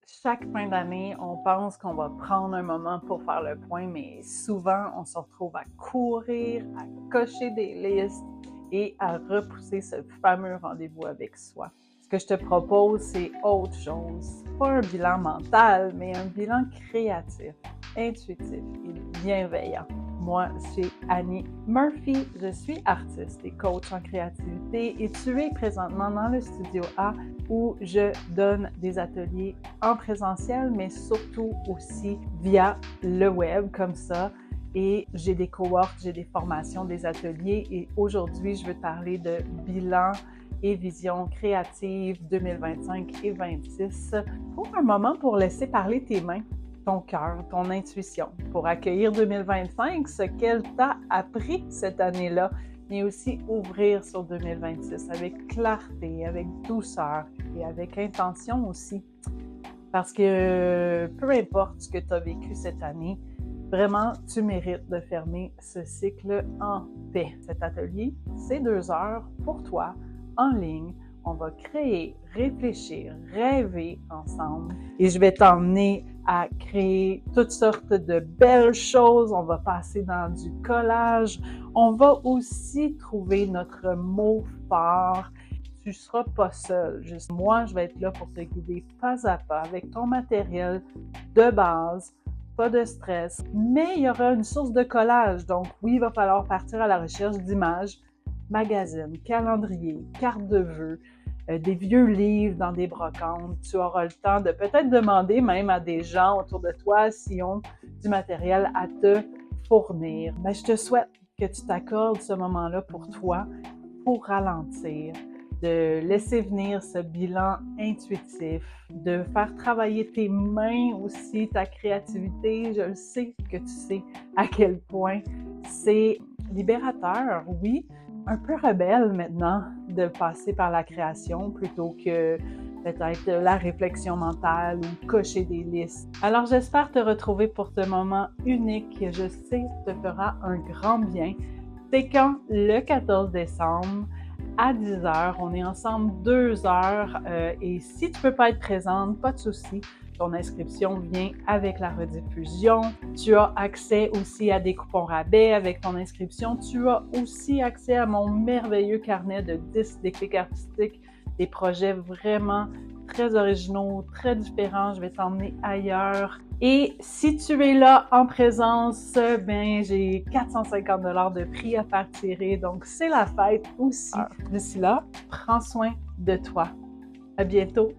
Chaque fin d'année, on pense qu'on va prendre un moment pour faire le point, mais souvent, on se retrouve à courir, à cocher des listes et à repousser ce fameux rendez-vous avec soi. Ce que je te propose, c'est autre chose. Pas un bilan mental, mais un bilan créatif, intuitif et bienveillant. Moi, c'est Annie Murphy. Je suis artiste et coach en créativité et tu es présentement dans le studio A où je donne des ateliers en présentiel, mais surtout aussi via le web comme ça. Et j'ai des cohortes, j'ai des formations, des ateliers. Et aujourd'hui, je veux te parler de bilan et vision créative 2025 et 2026. Pour un moment, pour laisser parler tes mains, ton cœur, ton intuition, pour accueillir 2025, ce qu'elle t'a appris cette année-là, mais aussi ouvrir sur 2026 avec clarté, avec douceur et avec intention aussi. Parce que peu importe ce que tu as vécu cette année, vraiment, tu mérites de fermer ce cycle en paix. Cet atelier, c'est 2 heures pour toi, en ligne. On va créer, réfléchir, rêver ensemble. Et je vais t'emmener à créer toutes sortes de belles choses. On va passer dans du collage. On va aussi trouver notre mot fort. Tu ne seras pas seul. Juste moi, je vais être là pour te guider pas à pas avec ton matériel de base. Pas de stress, mais il y aura une source de collage. Donc oui, il va falloir partir à la recherche d'images, magazines, calendriers, cartes de vœux, des vieux livres dans des brocantes. Tu auras le temps de peut-être demander même à des gens autour de toi s'ils ont du matériel à te fournir. Mais je te souhaite que tu t'accordes ce moment-là pour toi, pour ralentir, de laisser venir ce bilan intuitif, de faire travailler tes mains aussi, ta créativité. Je le sais que tu sais à quel point c'est libérateur, oui, un peu rebelle maintenant de passer par la création plutôt que peut-être la réflexion mentale ou cocher des listes. Alors j'espère te retrouver pour ce moment unique que je sais te fera un grand bien. C'est quand? Le 14 décembre à 10 heures. On est ensemble 2 heures et si tu ne peux pas être présente, pas de souci. Ton inscription vient avec la rediffusion. Tu as accès aussi à des coupons rabais avec ton inscription. Tu as aussi accès à mon merveilleux carnet de 10 déclics artistiques, des projets vraiment très originaux, très différents. Je vais t'emmener ailleurs. Et si tu es là en présence, ben j'ai 450 $ de prix à faire tirer. Donc, c'est la fête aussi. D'ici là, prends soin de toi. À bientôt.